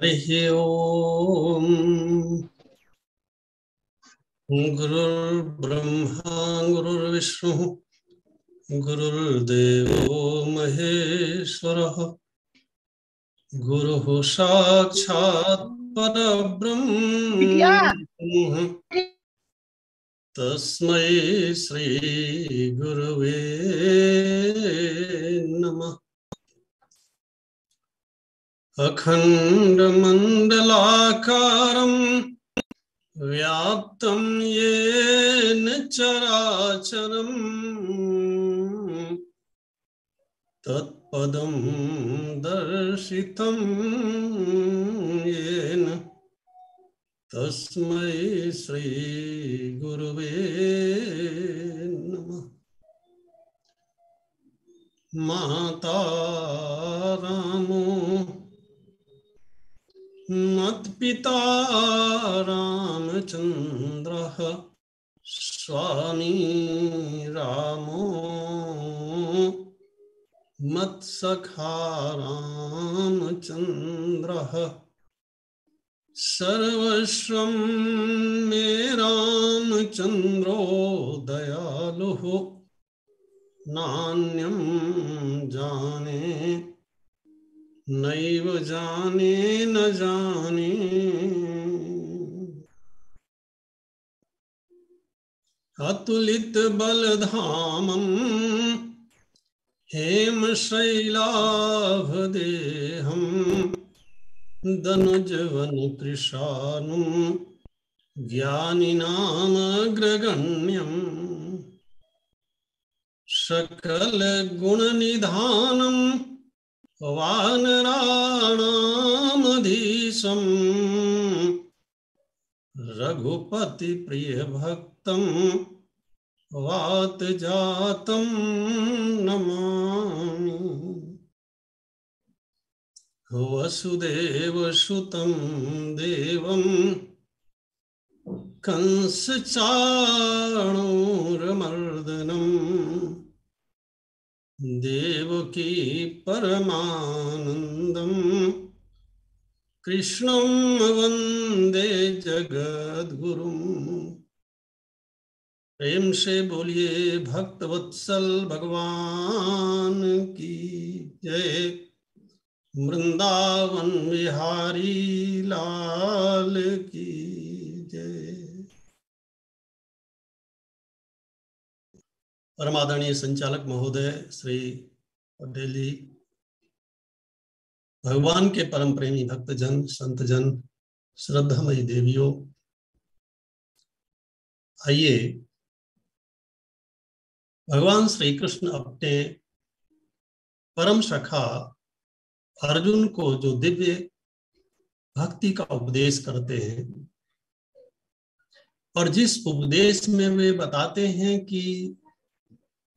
हरि ओम। गुरुर्ब्रह्मा गुरुर्विष्णु गुरुर्देवो महेश्वरः गुरुः साक्षात् परब्रह्म तस्मै श्री गुरुवे नमः। अखण्डमण्डलाकारं व्याप्तं येन चराचरं तत्पदं दर्शितं येन तस्मै श्री गुरुवे नमः। माता रामो मत्पिता रामचन्द्रः स्वामी रामो मत्सखा रामचन्द्रः सर्वस्वं मे रामचन्द्रो दयालुः नान्यं जाने नैव जाने न जाने। अतुलित बलधामं हेमशैलाभदेहं दनुजवन कृशानुं ज्ञानिनामग्रगण्यं सकल गुणनिधानं वानराणामधीशं रघुपति प्रिय भक्तं वातजातं नमामि। वसुदेवसुतं देवं कंसचाणूरमर्दनं देवकी परमानंदं कृष्णं वंदे जगद्गुरुं। प्रेम से बोलिए भक्तवत्सल भगवान की जय। वृंदावन बिहारी लाल की जय। परमादरणीय संचालक महोदय श्री पटेल जी, भगवान के परम प्रेमी भक्तजन, संतजन, श्रद्धामयी देवियों, आइए भगवान श्री कृष्ण अपने परम सखा अर्जुन को जो दिव्य भक्ति का उपदेश करते हैं और जिस उपदेश में वे बताते हैं कि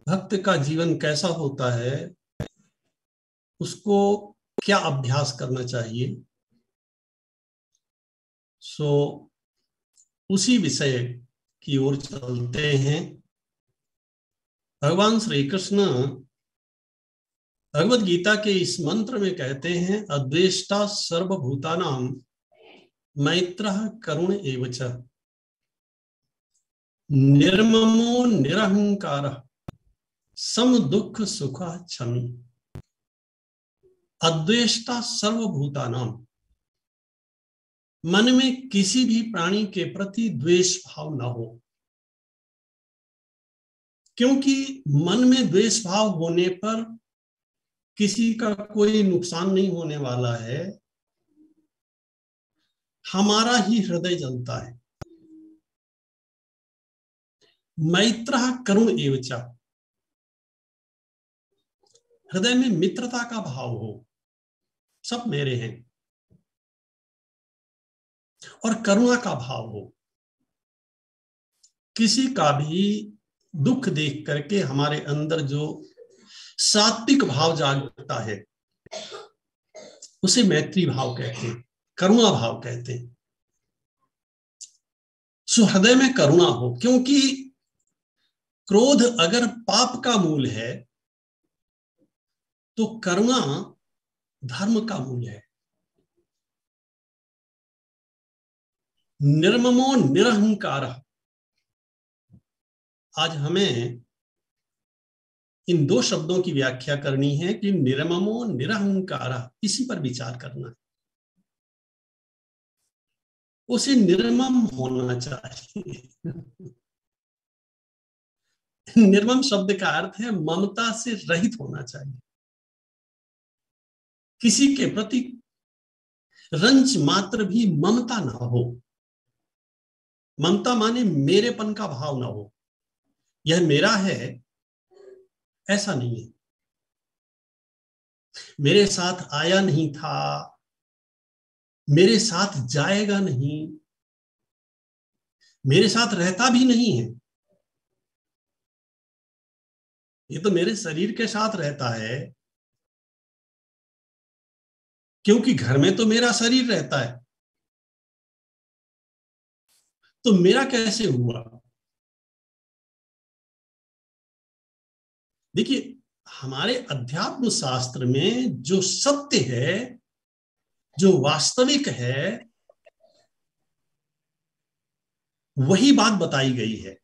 भक्त का जीवन कैसा होता है, उसको क्या अभ्यास करना चाहिए, उसी विषय की ओर चलते हैं। भगवान श्री कृष्ण भगवद गीता के इस मंत्र में कहते हैं, अद्वेष्टा सर्वभूतानां मैत्रः करुण एव च निर्ममो निरहंकारः सम दुख सुख क्षमी, अद्वेष्टा सर्वभूतानाम। मन में किसी भी प्राणी के प्रति द्वेष भाव न हो, क्योंकि मन में द्वेष भाव होने पर किसी का कोई नुकसान नहीं होने वाला है, हमारा ही हृदय जलता है। मैत्रः करुण एव च, हृदय में मित्रता का भाव हो, सब मेरे हैं, और करुणा का भाव हो। किसी का भी दुख देख करके हमारे अंदर जो सात्विक भाव जागता है उसे मैत्री भाव कहते हैं, करुणा भाव कहते हैं। सो हृदय में करुणा हो, क्योंकि क्रोध अगर पाप का मूल है तो करुणा धर्म का मूल है। निर्ममो निरहंकार, आज हमें इन दो शब्दों की व्याख्या करनी है कि निर्ममो निरहंकार, इसी पर विचार करना है। उसे निर्मम होना चाहिए। निर्मम शब्द का अर्थ है ममता से रहित होना चाहिए, किसी के प्रति रंच मात्र भी ममता ना हो। ममता माने मेरेपन का भाव ना हो, यह मेरा है ऐसा नहीं है। मेरे साथ आया नहीं था, मेरे साथ जाएगा नहीं, मेरे साथ रहता भी नहीं है, ये तो मेरे शरीर के साथ रहता है, क्योंकि घर में तो मेरा शरीर रहता है, तो मेरा कैसे हुआ? देखिए, हमारे अध्यात्म शास्त्र में जो सत्य है, जो वास्तविक है, वही बात बताई गई है।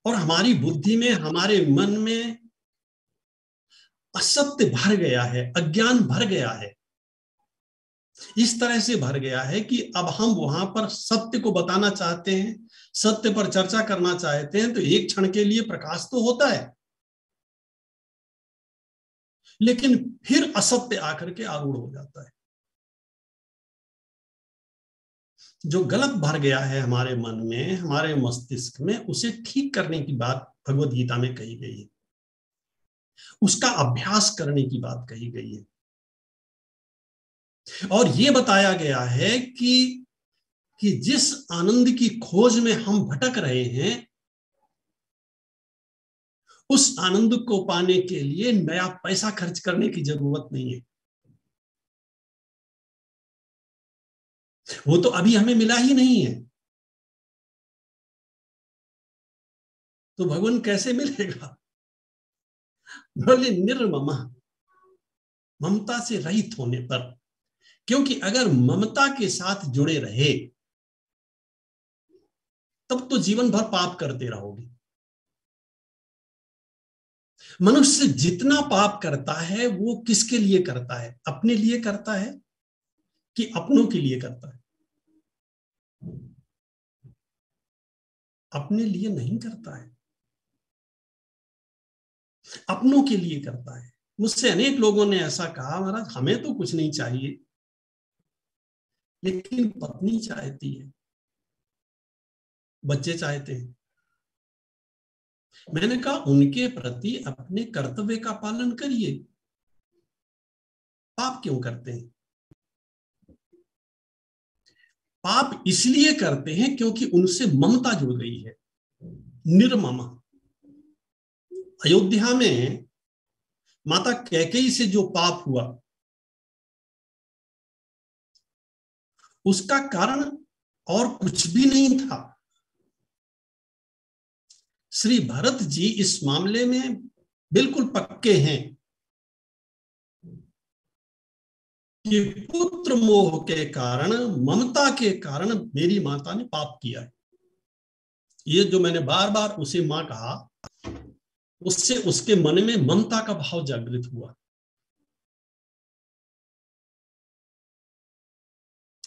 और हमारी बुद्धि में, हमारे मन में असत्य भर गया है, अज्ञान भर गया है, इस तरह से भर गया है कि अब हम वहां पर सत्य को बताना चाहते हैं, सत्य पर चर्चा करना चाहते हैं, तो एक क्षण के लिए प्रकाश तो होता है, लेकिन फिर असत्य आकर के आरूढ़ हो जाता है। जो गलत भर गया है हमारे मन में, हमारे मस्तिष्क में, उसे ठीक करने की बात भगवद गीता में कही गई है, उसका अभ्यास करने की बात कही गई है। और ये बताया गया है कि जिस आनंद की खोज में हम भटक रहे हैं, उस आनंद को पाने के लिए नया पैसा खर्च करने की जरूरत नहीं है। वो तो अभी हमें मिला ही नहीं है, तो भगवान कैसे मिलेगा? बोले निर्मम, ममता से रहित होने पर। क्योंकि अगर ममता के साथ जुड़े रहे तब तो जीवन भर पाप करते रहोगे। मनुष्य जितना पाप करता है वो किसके लिए करता है? अपने लिए करता है कि अपनों के लिए करता है? अपने लिए नहीं करता है, अपनों के लिए करता है। मुझसे अनेक लोगों ने ऐसा कहा, महाराज हमें तो कुछ नहीं चाहिए, लेकिन पत्नी चाहती है, बच्चे चाहते हैं। मैंने कहा उनके प्रति अपने कर्तव्य का पालन करिए, पाप क्यों करते हैं? पाप इसलिए करते हैं क्योंकि उनसे ममता जुड़ गई है, निर्मम। अयोध्या में माता कैकेयी से जो पाप हुआ, उसका कारण और कुछ भी नहीं था। श्री भरत जी इस मामले में बिल्कुल पक्के हैं कि पुत्र मोह के कारण, ममता के कारण मेरी माता ने पाप किया है। ये जो मैंने बार बार उसे मां कहा, उससे उसके मन में ममता का भाव जागृत हुआ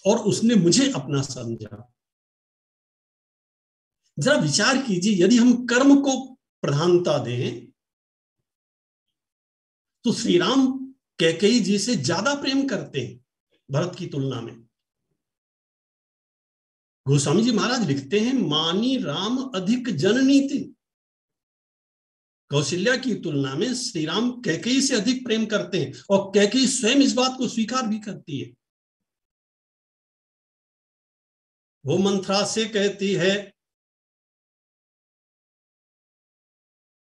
और उसने मुझे अपना समझा। जरा विचार कीजिए, यदि हम कर्म को प्रधानता दें तो श्री राम कैकेयी जी से ज्यादा प्रेम करते हैं भरत की तुलना में। गोस्वामी जी महाराज लिखते हैं, मानी राम अधिक जननीति। कौशल्या की तुलना में श्री राम कैकेयी से अधिक प्रेम करते हैं और कैकेयी स्वयं इस बात को स्वीकार भी करती है। वो मंथरा से कहती है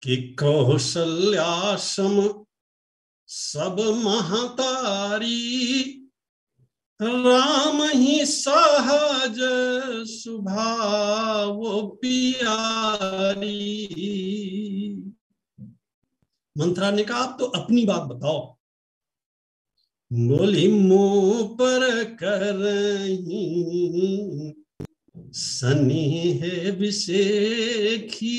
कि कौशल्याश्रम सब महतारी, राम ही सहज स्वभाव प्यारी। मंथरा ने कहा, आप तो अपनी बात बताओ। बोली, मुंह पर करही स्नेह विषेखी,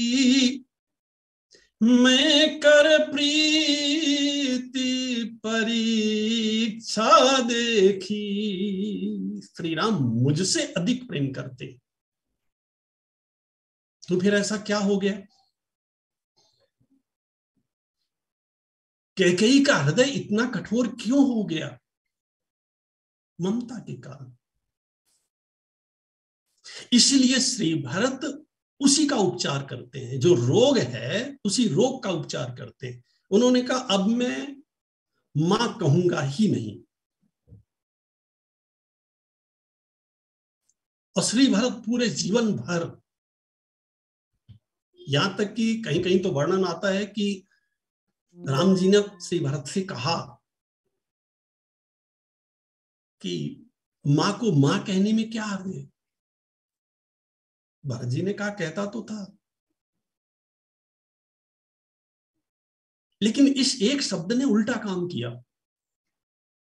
मैं कर प्रीति परीक्षा देखी। श्री राम मुझसे अधिक प्रेम करते, तो फिर ऐसा क्या हो गया? कैकेयी का हृदय इतना कठोर क्यों हो गया? ममता के कारण। इसलिए श्री भरत उसी का उपचार करते हैं, जो रोग है उसी रोग का उपचार करते हैं। उन्होंने कहा, अब मैं मां कहूंगा ही नहीं। और श्री भरत पूरे जीवन भर, यहां तक कि कहीं कहीं तो वर्णन आता है कि राम जी ने श्री भरत से कहा कि मां को मां कहने में क्या अर्थ है? भरत जी ने कहा, कहता तो था, लेकिन इस एक शब्द ने उल्टा काम किया।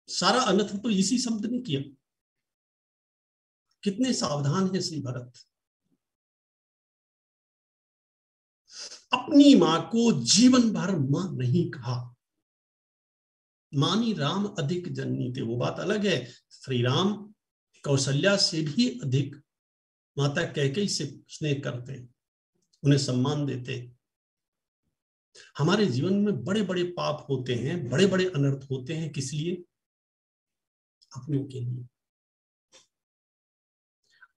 सारा अनर्थ तो इसी शब्द ने किया। कितने सावधान है श्री भरत। अपनी मां को जीवन भर मां नहीं कहा। मानी राम अधिक जननी थे, वो बात अलग है। श्री राम कौशल्या से भी अधिक माता कैकेयी से स्नेह करते, उन्हें सम्मान देते। हमारे जीवन में बड़े बड़े पाप होते हैं, बड़े बड़े अनर्थ होते हैं, किस लिए? अपनों के लिए।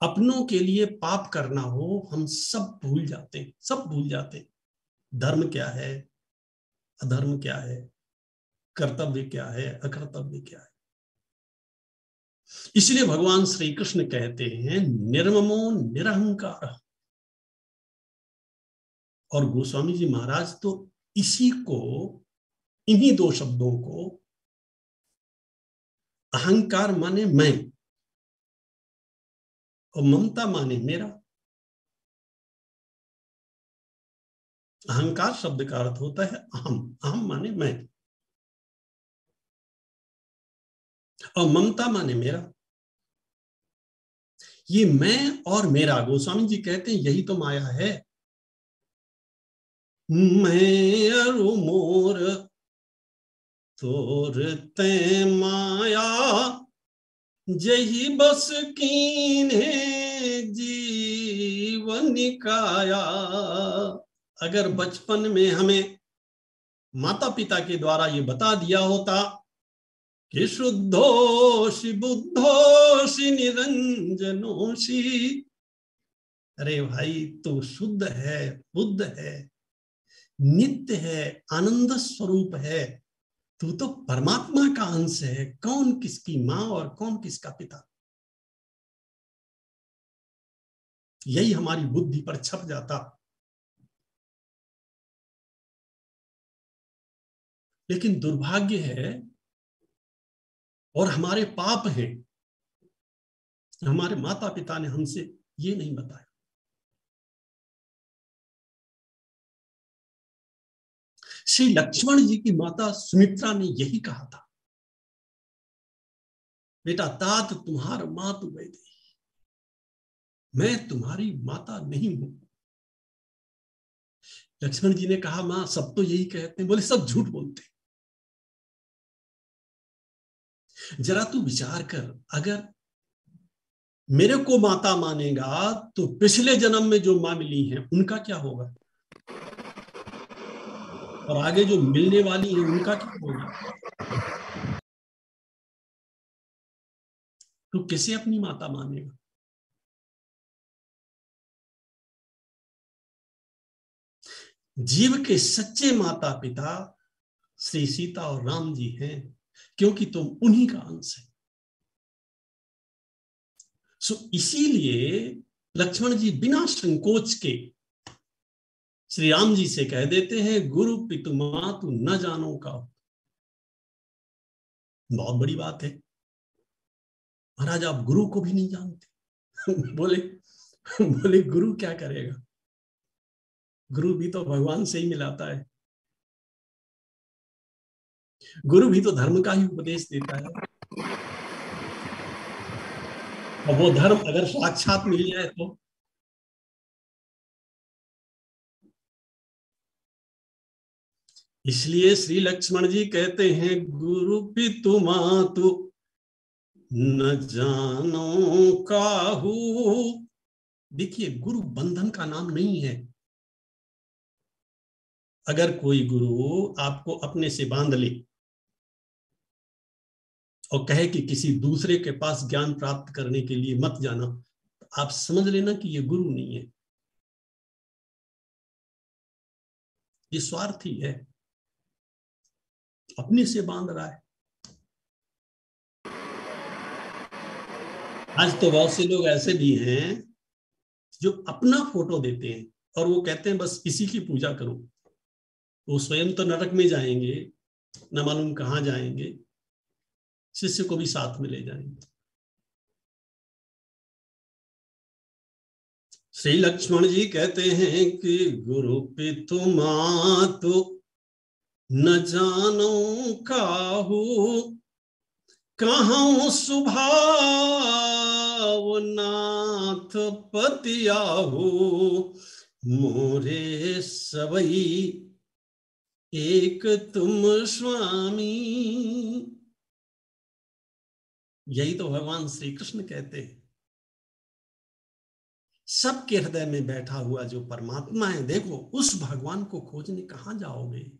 अपनों के लिए पाप करना हो, हम सब भूल जाते हैं, सब भूल जाते हैं। धर्म क्या है, अधर्म क्या है, कर्तव्य क्या है, अकर्तव्य क्या है। इसलिए भगवान श्री कृष्ण कहते हैं, निर्ममो निरहंकार। और गोस्वामी जी महाराज तो इसी को, इन्हीं दो शब्दों को, अहंकार माने मैं और ममता माने मेरा। अहंकार शब्द का अर्थ होता है अहम, अहम माने मैं, और ममता माने मेरा। ये मैं और मेरा, गोस्वामी जी कहते हैं, यही तो माया है। मैं अरु मोर तोर ते माया, जही बस कीन्हे जीवन काया। अगर बचपन में हमें माता पिता के द्वारा ये बता दिया होता कि शुद्धोषि बुद्धोषि निरंजनोषि, अरे भाई तू शुद्ध है, बुद्ध है, नित्य है, आनंद स्वरूप है, तू तो परमात्मा का अंश है, कौन किसकी मां और कौन किसका पिता, यही हमारी बुद्धि पर छप जाता। लेकिन दुर्भाग्य है और हमारे पाप हैं, हमारे माता पिता ने हमसे ये नहीं बताया। श्री लक्ष्मण जी की माता सुमित्रा ने यही कहा था, बेटा तात तुम्हार मातु वैदेही, मैं तुम्हारी माता नहीं हूं। लक्ष्मण जी ने कहा, मां सब तो यही कहते हैं। बोले सब झूठ बोलते हैं। जरा तू विचार कर, अगर मेरे को माता मानेगा तो पिछले जन्म में जो मां मिली हैं उनका क्या होगा, और आगे जो मिलने वाली है उनका क्या होगा। तो किसे अपनी माता मानेगा। जीव के सच्चे माता पिता श्री सीता और राम जी हैं, क्योंकि तुम उन्हीं का अंश है। सो इसीलिए लक्ष्मण जी बिना संकोच के श्री राम जी से कह देते हैं, गुरु पितु मातु न जानो का। बहुत बड़ी बात है, महाराज आप गुरु को भी नहीं जानते। बोले बोले गुरु क्या करेगा, गुरु भी तो भगवान से ही मिलाता है, गुरु भी तो धर्म का ही उपदेश देता है। और वो धर्म अगर साक्षात मिल जाए तो। इसलिए श्री लक्ष्मण जी कहते हैं, गुरु पितु मातु न जानो काहू। देखिए, गुरु बंधन का नाम नहीं है। अगर कोई गुरु आपको अपने से बांध ले और कहे कि किसी दूसरे के पास ज्ञान प्राप्त करने के लिए मत जाना, तो आप समझ लेना कि ये गुरु नहीं है, ये स्वार्थी है, अपने से बांध रहा है। आज तो बहुत से लोग ऐसे भी हैं जो अपना फोटो देते हैं और वो कहते हैं बस इसी की पूजा करो। वो स्वयं तो नरक में जाएंगे, न मालूम कहां जाएंगे, शिष्य को भी साथ में ले जाएंगे। श्री लक्ष्मण जी कहते हैं कि गुरु पितु मातु न जानो काहू, कहाँ सुभाव नाथ पतियाहू, मोरे सबई एक तुम स्वामी। यही तो भगवान श्री कृष्ण कहते हैं। सबके हृदय में बैठा हुआ जो परमात्मा है, देखो उस भगवान को खोजने कहां जाओगे,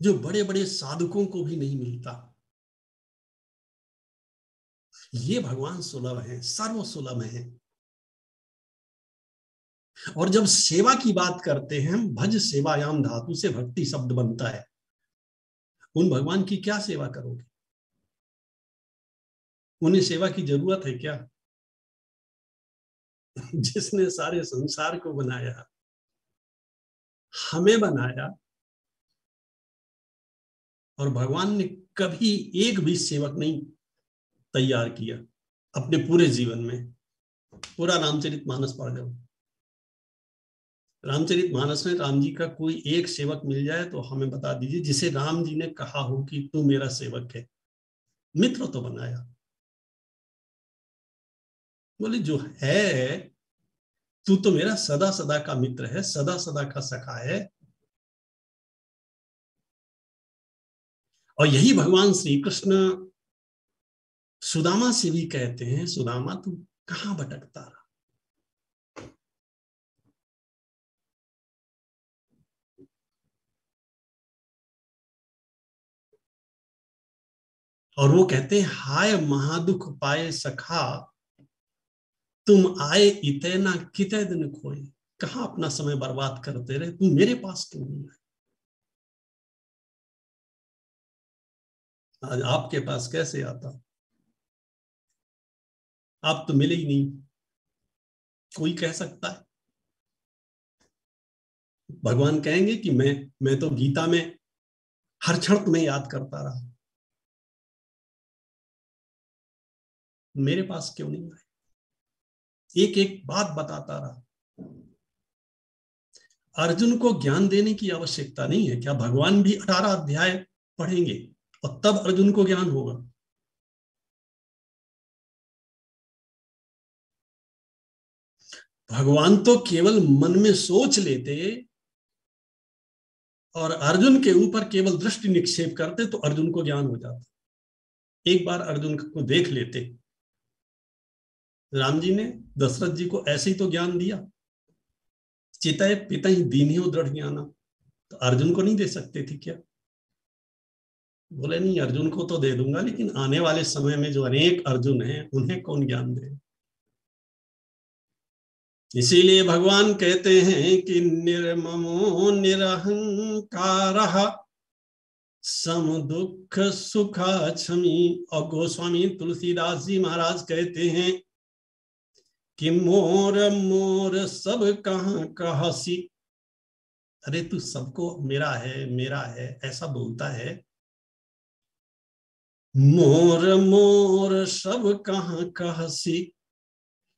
जो बड़े बड़े साधकों को भी नहीं मिलता। ये भगवान सुलभ है, सर्व सुलभ है। और जब सेवा की बात करते हैं, भज सेवायाम धातु से भक्ति शब्द बनता है। उन भगवान की क्या सेवा करोगे, उन्हें सेवा की जरूरत है क्या। जिसने सारे संसार को बनाया, हमें बनाया, और भगवान ने कभी एक भी सेवक नहीं तैयार किया अपने पूरे जीवन में। पूरा रामचरितमानस पढ़ लो, रामचरितमानस में राम जी का कोई एक सेवक मिल जाए तो हमें बता दीजिए, जिसे राम जी ने कहा हो कि तू मेरा सेवक है। मित्र तो बनाया, बोले जो है तू तो मेरा सदा सदा का मित्र है, सदा सदा का सखा है। और यही भगवान श्री कृष्ण सुदामा से भी कहते हैं, सुदामा तू कहां भटकता रहा। और वो कहते हैं, हाय महादुख पाए सखा, तुम आए इतना कितने दिन खोए। कहां अपना समय बर्बाद करते रहे, तुम मेरे पास क्यों नहीं आए। आज आपके पास कैसे आता, आप तो मिले ही नहीं। कोई कह सकता है, भगवान कहेंगे कि मैं तो गीता में हर क्षण तुम्हें याद करता रहा, मेरे पास क्यों नहीं आए, एक एक बात बताता रहा। अर्जुन को ज्ञान देने की आवश्यकता नहीं है क्या, भगवान भी 18 अध्याय पढ़ेंगे और तब अर्जुन को ज्ञान होगा। भगवान तो केवल मन में सोच लेते और अर्जुन के ऊपर केवल दृष्टि निक्षेप करते तो अर्जुन को ज्ञान हो जाता। एक बार अर्जुन को देख लेते। राम जी ने दशरथ जी को ऐसे ही तो ज्ञान दिया, चितय पिता ही दीन्यो दृढ़ ज्ञाना। तो अर्जुन को नहीं दे सकते थे क्या? बोले नहीं, अर्जुन को तो दे दूंगा, लेकिन आने वाले समय में जो अनेक अर्जुन हैं उन्हें कौन ज्ञान दे। इसीलिए भगवान कहते हैं कि निर्ममो निरहंकार सम दुख सुखा क्षमी। और गोस्वामी तुलसीदास जी महाराज कहते हैं कि मोर मोर सब कहां कहसी। अरे तू सबको मेरा है ऐसा बोलता है। मोर मोर सब कहां कहसी,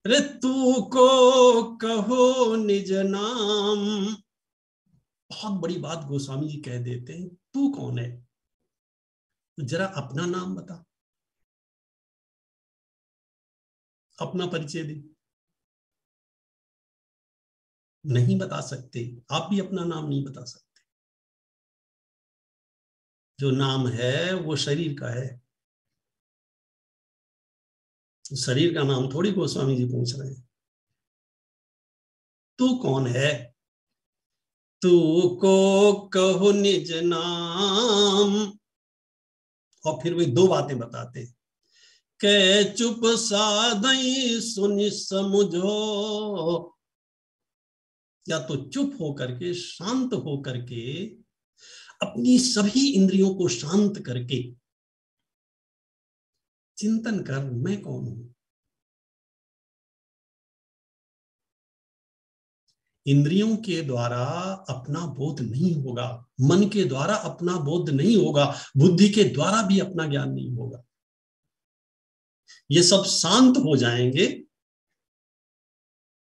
रे तू को कहो निज नाम। बहुत बड़ी बात गोस्वामी जी कह देते हैं, तू कौन है? तो जरा अपना नाम बता, अपना परिचय दे। नहीं बता सकते, आप भी अपना नाम नहीं बता सकते। जो नाम है वो शरीर का है, शरीर का नाम थोड़ी गोस्वामी जी पूछ रहे हैं। तू कौन है? तू को कहो निज नाम। और फिर वे दो बातें बताते हैं, के चुप साधई सुनि समुझो। या तो चुप होकर के, शांत होकर के, अपनी सभी इंद्रियों को शांत करके चिंतन कर, मैं कौन हूं। इंद्रियों के द्वारा अपना बोध नहीं होगा, मन के द्वारा अपना बोध नहीं होगा, बुद्धि के द्वारा भी अपना ज्ञान नहीं होगा। ये सब शांत हो जाएंगे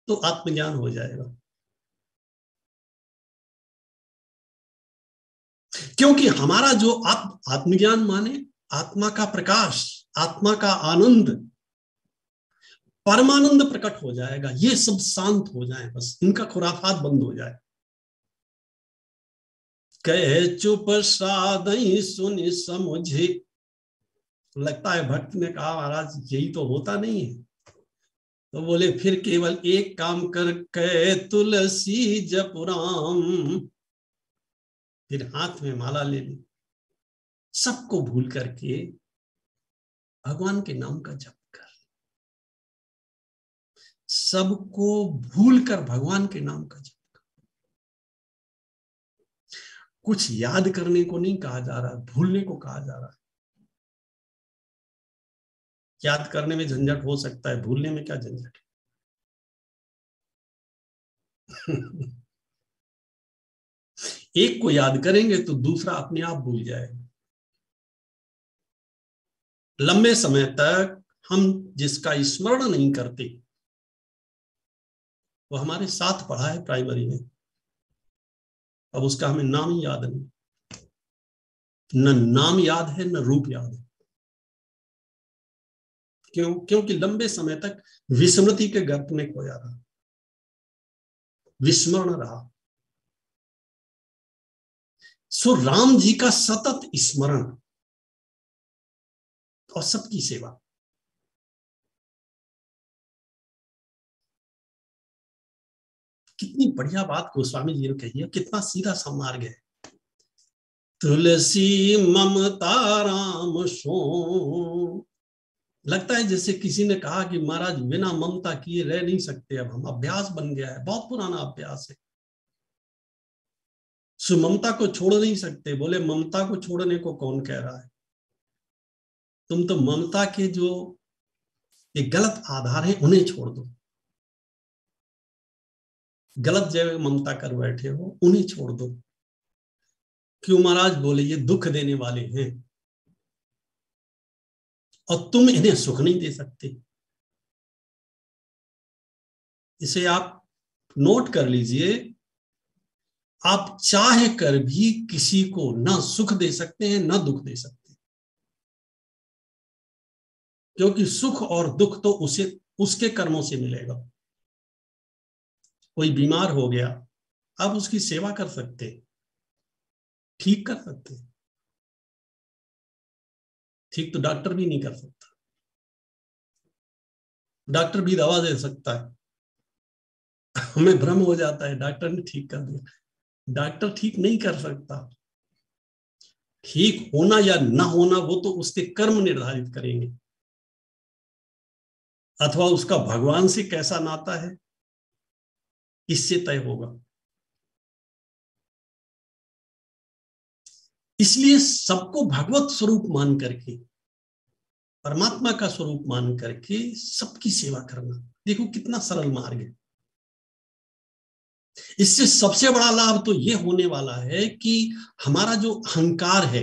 तो आत्मज्ञान हो जाएगा। क्योंकि हमारा जो आत्मज्ञान माने आत्मा का प्रकाश, आत्मा का आनंद, परमानंद प्रकट हो जाएगा। ये सब शांत हो जाए, बस इनका खुराफात बंद हो जाए। कहे चुप साधई सुनि समुझे। लगता है भक्त ने कहा महाराज यही तो होता नहीं है। तो बोले फिर केवल एक काम कर, कहे तुलसी जप राम। फिर हाथ में माला ले ली, सबको भूल करके भगवान के नाम का जप कर। सबको भूल कर भगवान के नाम का जप कर। कुछ याद करने को नहीं कहा जा रहा, भूलने को कहा जा रहा है। याद करने में झंझट हो सकता है, भूलने में क्या झंझट है। एक को याद करेंगे तो दूसरा अपने आप भूल जाएगा। लंबे समय तक हम जिसका स्मरण नहीं करते, वो हमारे साथ पढ़ा है प्राइमरी में, अब उसका हमें नाम ही याद नहीं। न नाम याद है न रूप याद है। क्यों? क्योंकि लंबे समय तक विस्मृति के गर्त में खोया रहा, विस्मरण रहा। सो राम जी का सतत स्मरण और सबकी सेवा। कितनी बढ़िया बात गोस्वामी जी ने कही है, कितना सीधा सा मार्ग है। तुलसी ममता राम सो। लगता है जैसे किसी ने कहा कि महाराज बिना ममता किए रह नहीं सकते, अब हम अभ्यास बन गया है, बहुत पुराना अभ्यास है, सो ममता को छोड़ नहीं सकते। बोले ममता को छोड़ने को कौन कह रहा है? तुम तो ममता के जो ये गलत आधार है उन्हें छोड़ दो। गलत जगह ममता कर बैठे हो, उन्हें छोड़ दो। क्यों महाराज? बोले ये दुख देने वाले हैं और तुम इन्हें सुख नहीं दे सकते। इसे आप नोट कर लीजिए, आप चाह कर भी किसी को ना सुख दे सकते हैं ना दुख दे सकते हैं। क्योंकि सुख और दुख तो उसे उसके कर्मों से मिलेगा। कोई बीमार हो गया, आप उसकी सेवा कर सकते, ठीक कर सकते। ठीक तो डॉक्टर भी नहीं कर सकता। डॉक्टर भी दवा दे सकता है, हमें भ्रम हो जाता है डॉक्टर ने ठीक कर दिया। डॉक्टर ठीक नहीं कर सकता। ठीक होना या ना होना वो तो उसके कर्म निर्धारित करेंगे, अथवा उसका भगवान से कैसा नाता है इससे तय होगा। इसलिए सबको भगवत स्वरूप मान करके, परमात्मा का स्वरूप मान करके सबकी सेवा करना, देखो कितना सरल मार्ग है। इससे सबसे बड़ा लाभ तो ये होने वाला है कि हमारा जो अहंकार है,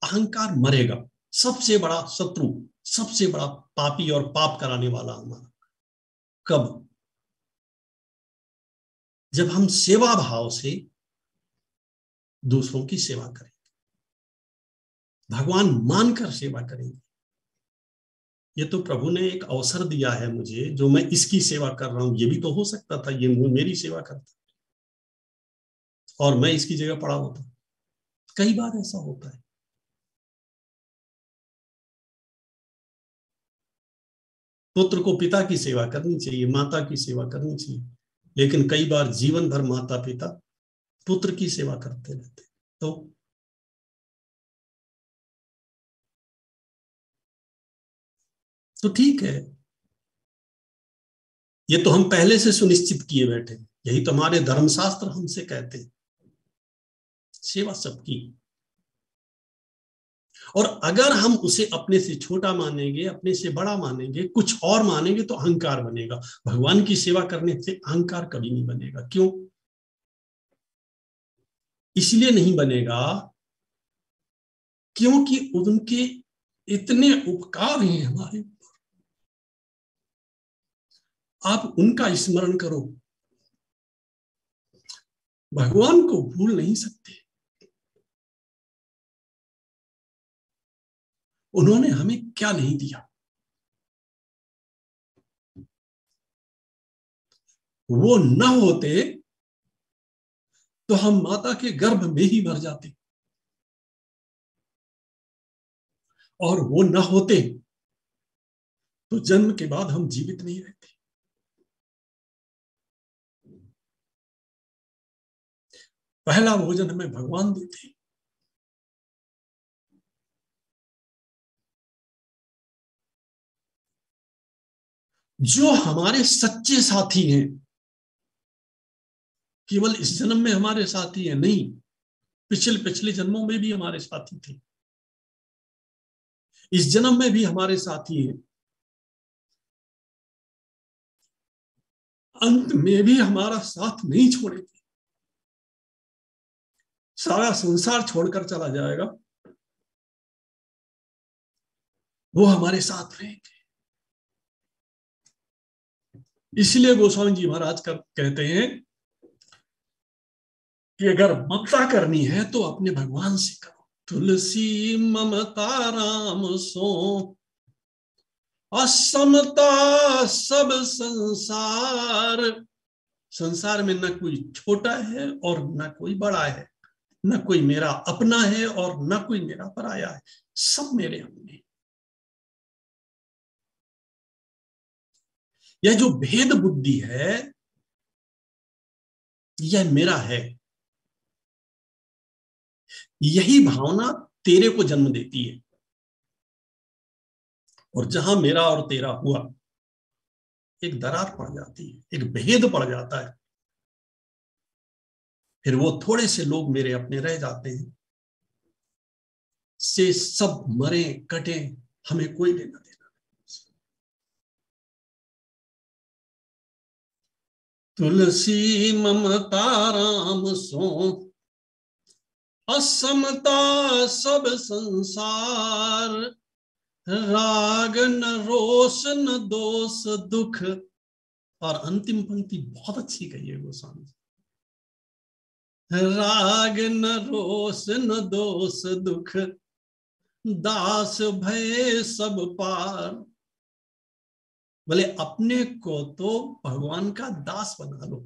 अहंकार मरेगा। सबसे बड़ा शत्रु, सबसे बड़ा पापी और पाप कराने वाला हमारा कब, जब हम सेवा भाव से दूसरों की सेवा करें, भगवान मानकर सेवा करेंगे। ये तो प्रभु ने एक अवसर दिया है मुझे, जो मैं इसकी सेवा कर रहा हूं, ये भी तो हो सकता था ये मेरी सेवा करता और मैं इसकी जगह पड़ा होता। कई बार ऐसा होता है। पुत्र को पिता की सेवा करनी चाहिए, माता की सेवा करनी चाहिए, लेकिन कई बार जीवन भर माता पिता पुत्र की सेवा करते रहते। तो ठीक है, ये तो हम पहले से सुनिश्चित किए बैठे, यही तो हमारे धर्मशास्त्र हमसे कहते हैं, सेवा सबकी। और अगर हम उसे अपने से छोटा मानेंगे, अपने से बड़ा मानेंगे, कुछ और मानेंगे, तो अहंकार बनेगा। भगवान की सेवा करने से अहंकार कभी नहीं बनेगा। क्यों? इसलिए नहीं बनेगा क्योंकि उनके इतने उपकार हैं हमारे, आप उनका स्मरण करो। भगवान को भूल नहीं सकते। उन्होंने हमें क्या नहीं दिया। वो न होते तो हम माता के गर्भ में ही मर जाते, और वो न होते तो जन्म के बाद हम जीवित नहीं रहते। पहला भोजन हमें भगवान देते। जो हमारे सच्चे साथी हैं, केवल इस जन्म में हमारे साथी हैं नहीं, पिछले पिछले जन्मों में भी हमारे साथी थे, इस जन्म में भी हमारे साथी हैं, अंत में भी हमारा साथ नहीं छोड़ेंगे। सारा संसार छोड़कर चला जाएगा, वो हमारे साथ रहेंगे। इसलिए गोस्वामी जी महाराज कहते हैं कि अगर ममता करनी है तो अपने भगवान से करो। तुलसी ममता राम सो, असमता सब संसार। संसार में न कोई छोटा है और न कोई बड़ा है, न कोई मेरा अपना है और न कोई मेरा पराया है, सब मेरे अपने। यह जो भेद बुद्धि है, यह मेरा है, यही भावना तेरे को जन्म देती है। और जहां मेरा और तेरा हुआ, एक दरार पड़ जाती है, एक भेद पड़ जाता है, फिर वो थोड़े से लोग मेरे अपने रह जाते हैं, से सब मरे कटे, हमें कोई लेना देना। तुलसी ममता राम सो, असमता सब संसार। राग न रोष न दोष दुख। और अंतिम पंक्ति बहुत अच्छी कही है गोस्वामी। राग न रोष न दोष दुख, दास भय सब पार। बोले अपने को तो भगवान का दास बना लो।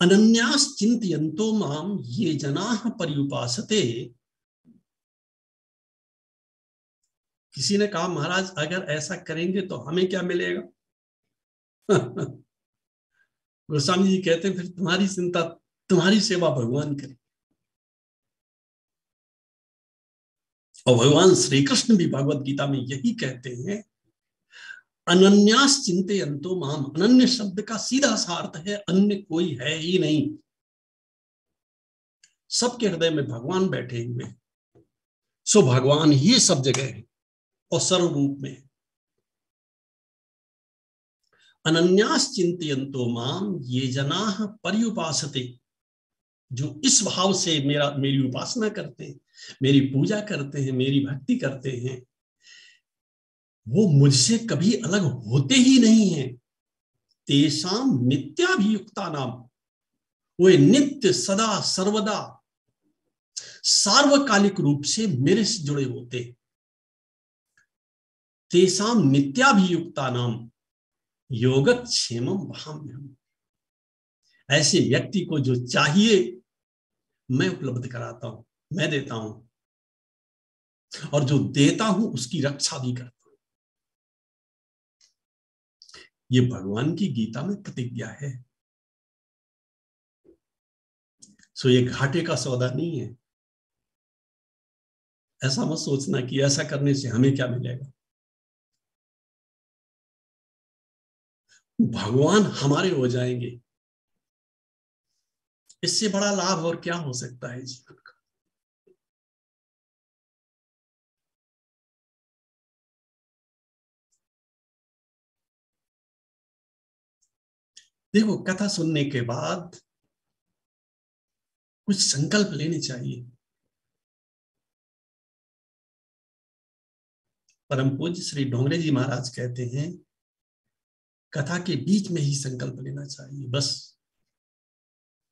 अनन्यास चिंतयन्तो माम ये जनाः पर्युपासते। किसी ने कहा महाराज अगर ऐसा करेंगे तो हमें क्या मिलेगा? गोस्वामी जी कहते हैं फिर तुम्हारी चिंता, तुम्हारी सेवा भगवान करे। और भगवान श्री कृष्ण भी भगवत गीता में यही कहते हैं, अनन्यास चिंतयन्तो माम। अनन्य शब्द का सीधा सा अर्थ है अन्य कोई है ही नहीं। सबके हृदय में भगवान बैठे हुए, सो भगवान ही सब जगह है और सर्व रूप में। अनन्यास चिंतयन्तो माम ये जनाः पर्युपासते। जो इस भाव से मेरी उपासना करते हैं, मेरी पूजा करते हैं, मेरी भक्ति करते हैं, वो मुझसे कभी अलग होते ही नहीं है। तेषाम नित्याभियुक्ता नाम, वे नित्य सदा सर्वदा सार्वकालिक रूप से मेरे से जुड़े होते। तेषाम नित्याभियुक्ता नाम योगक्षेमम वहाम्यहम्। ऐसे व्यक्ति को जो चाहिए मैं उपलब्ध कराता हूं, मैं देता हूं, और जो देता हूं उसकी रक्षा भी करता हूं। ये भगवान की गीता में प्रतिज्ञा है। सो ये घाटे का सौदा नहीं है। ऐसा मत सोचना कि ऐसा करने से हमें क्या मिलेगा। भगवान हमारे हो जाएंगे, इससे बड़ा लाभ और क्या हो सकता है जीवन का। देखो, कथा सुनने के बाद कुछ संकल्प लेने चाहिए। परम पूज्य श्री डोंगरे जी महाराज कहते हैं, कथा के बीच में ही संकल्प लेना चाहिए। बस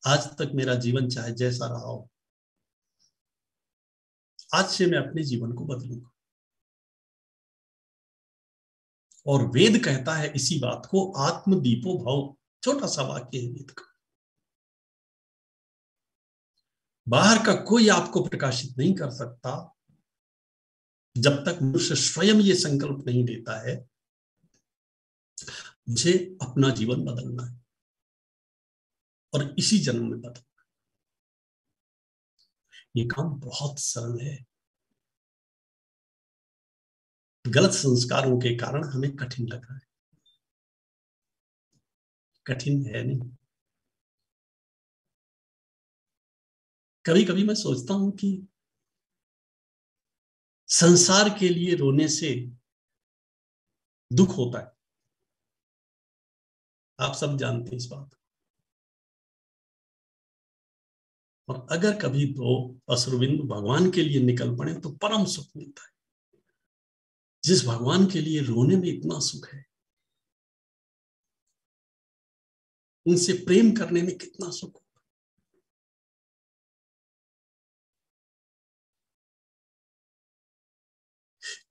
आज तक मेरा जीवन चाहे जैसा रहा हो, आज से मैं अपने जीवन को बदलूंगा। और वेद कहता है इसी बात को, आत्मदीपो भव। छोटा सा वाक्य है वेद का। बाहर का कोई आपको प्रकाशित नहीं कर सकता जब तक मनुष्य स्वयं ये संकल्प नहीं लेता है, मुझे अपना जीवन बदलना है और इसी जन्म में बदलना। ये काम बहुत सरल है। गलत संस्कारों के कारण हमें कठिन लग रहा है। कठिन है नहीं। कभी कभी मैं सोचता हूं कि संसार के लिए रोने से दुख होता है। आप सब जानते हैं इस बात को। और अगर कभी दो अश्रुबिंदु भगवान के लिए निकल पड़े तो परम सुख मिलता है। जिस भगवान के लिए रोने में इतना सुख है, उनसे प्रेम करने में कितना सुख।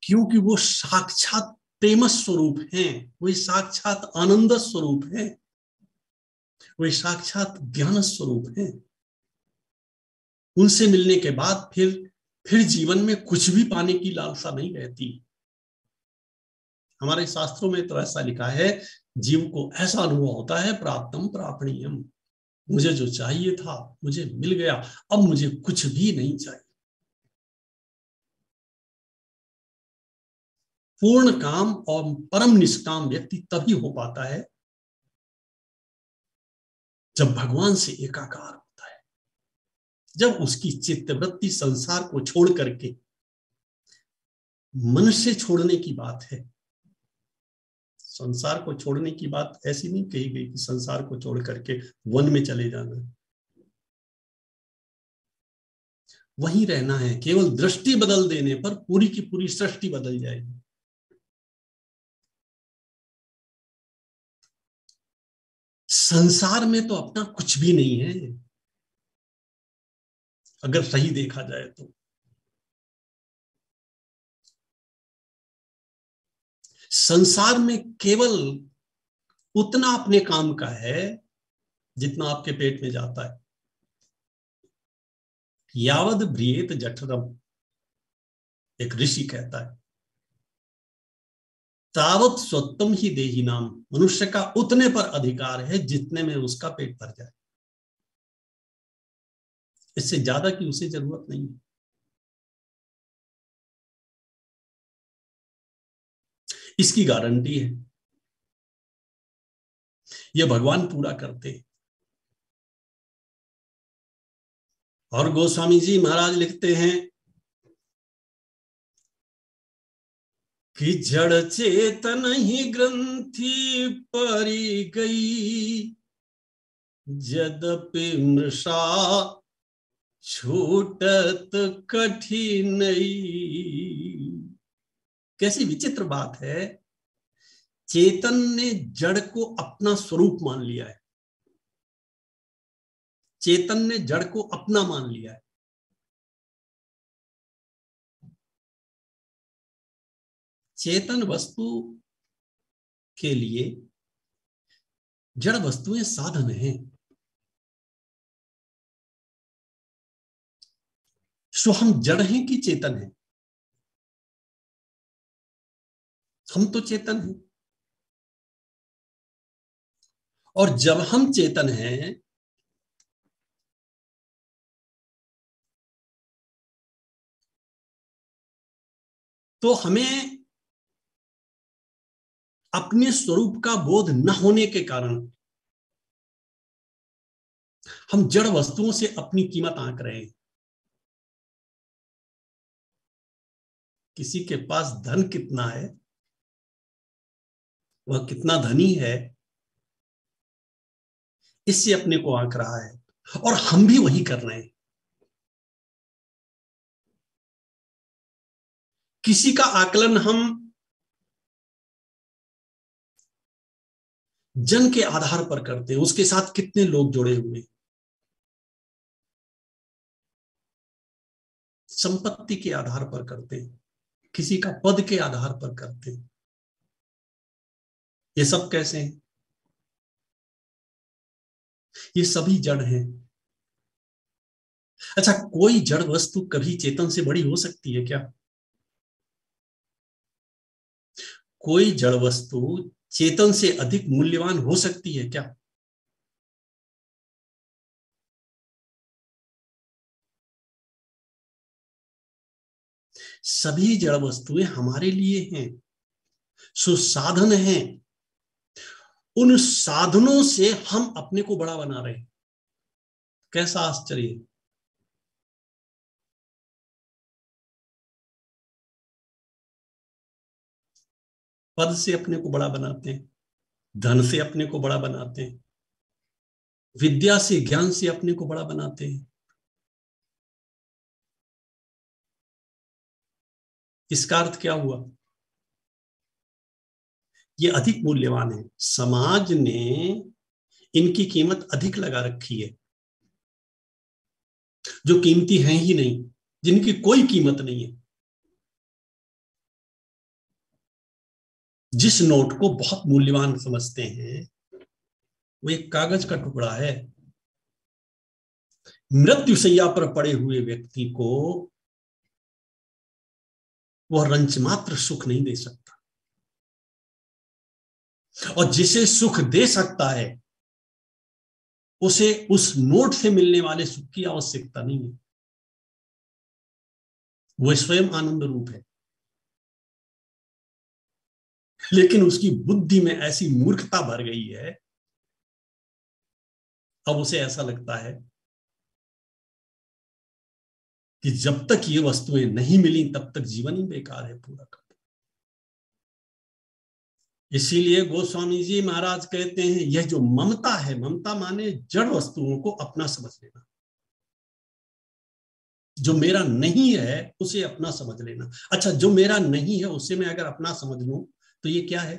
क्योंकि वो साक्षात प्रेम स्वरूप हैं, वे साक्षात आनंद स्वरूप हैं, वे साक्षात ज्ञान स्वरूप हैं। उनसे मिलने के बाद फिर जीवन में कुछ भी पाने की लालसा नहीं रहती। हमारे शास्त्रों में तो ऐसा लिखा है, जीव को ऐसा अनुभव होता है, प्राप्तम प्रापणीयम। मुझे जो चाहिए था मुझे मिल गया, अब मुझे कुछ भी नहीं चाहिए। पूर्ण काम और परम निष्काम व्यक्ति तभी हो पाता है जब भगवान से एकाकार होता है, जब उसकी चित्तवृत्ति संसार को छोड़ करके, मन से छोड़ने की बात है। संसार को छोड़ने की बात ऐसी नहीं कही गई कि संसार को छोड़ करके वन में चले जाना है। वहीं रहना है। केवल दृष्टि बदल देने पर पूरी की पूरी सृष्टि बदल जाएगी। संसार में तो अपना कुछ भी नहीं है, अगर सही देखा जाए तो। संसार में केवल उतना अपने काम का है जितना आपके पेट में जाता है। यावद भ्रियेत जठरम, एक ऋषि कहता है, तावत स्वत्तम ही देही नाम, मनुष्य का उतने पर अधिकार है जितने में उसका पेट भर जाए, इससे ज्यादा की उसे जरूरत नहीं है। इसकी गारंटी है, यह भगवान पूरा करते हैं। और गोस्वामी जी महाराज लिखते हैं कि जड़ चेतन ही ग्रंथि परी गई, यद्यपि मृषा छूटत कठिन। कैसी विचित्र बात है, चेतन ने जड़ को अपना स्वरूप मान लिया है, चेतन ने जड़ को अपना मान लिया है। चेतन वस्तु के लिए जड़ वस्तुएं साधन हैं। सो हम जड़ हैं कि चेतन हैं? हम तो चेतन हैं। और जब हम चेतन हैं तो हमें अपने स्वरूप का बोध न होने के कारण हम जड़ वस्तुओं से अपनी कीमत आंक रहे हैं। किसी के पास धन कितना है, वह कितना धनी है, इससे अपने को आंक रहा है, और हम भी वही कर रहे हैं। किसी का आकलन हम जन के आधार पर करते हैं, उसके साथ कितने लोग जुड़े हुए, संपत्ति के आधार पर करते हैं, किसी का पद के आधार पर करते हैं। ये सब कैसे हैं? ये सभी जड़ हैं। अच्छा, कोई जड़ वस्तु कभी चेतन से बड़ी हो सकती है क्या? कोई जड़ वस्तु चेतन से अधिक मूल्यवान हो सकती है क्या? सभी जड़ वस्तुएं हमारे लिए हैं, सुसाधन हैं। उन साधनों से हम अपने को बड़ा बना रहे हैं। कैसा आश्चर्य! पद से अपने को बड़ा बनाते हैं, धन से अपने को बड़ा बनाते हैं, विद्या से ज्ञान से अपने को बड़ा बनाते हैं। इसका अर्थ क्या हुआ? ये अधिक मूल्यवान है। समाज ने इनकी कीमत अधिक लगा रखी है, जो कीमती हैं ही नहीं, जिनकी कोई कीमत नहीं है। जिस नोट को बहुत मूल्यवान समझते हैं, वो एक कागज का टुकड़ा है। मृत्युशैया पर पड़े हुए व्यक्ति को वह रंच मात्र सुख नहीं दे सकता, और जिसे सुख दे सकता है उसे उस नोट से मिलने वाले सुख की आवश्यकता नहीं है। वह स्वयं आनंद रूप है, लेकिन उसकी बुद्धि में ऐसी मूर्खता भर गई है, अब उसे ऐसा लगता है कि जब तक ये वस्तुएं नहीं मिली तब तक जीवन ही बेकार है पूरा का। इसीलिए गोस्वामी जी महाराज कहते हैं, यह जो ममता है, ममता माने जड़ वस्तुओं को अपना समझ लेना। जो मेरा नहीं है उसे अपना समझ लेना। अच्छा, जो मेरा नहीं है उसे मैं अगर अपना समझ लूं तो ये क्या है?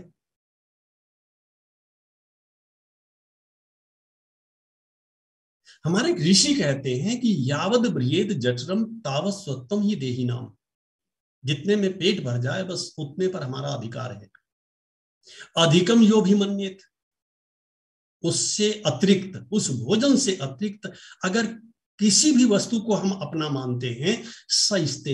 हमारे ऋषि कहते हैं कि यावद ब्रियेद जठरम तावत स्वत्वम ही देही नाम, जितने में पेट भर जाए बस उतने पर हमारा अधिकार है। अधिकम यो भी मन्येत, उससे अतिरिक्त, उस भोजन से अतिरिक्त अगर किसी भी वस्तु को हम अपना मानते हैं, स इस्ते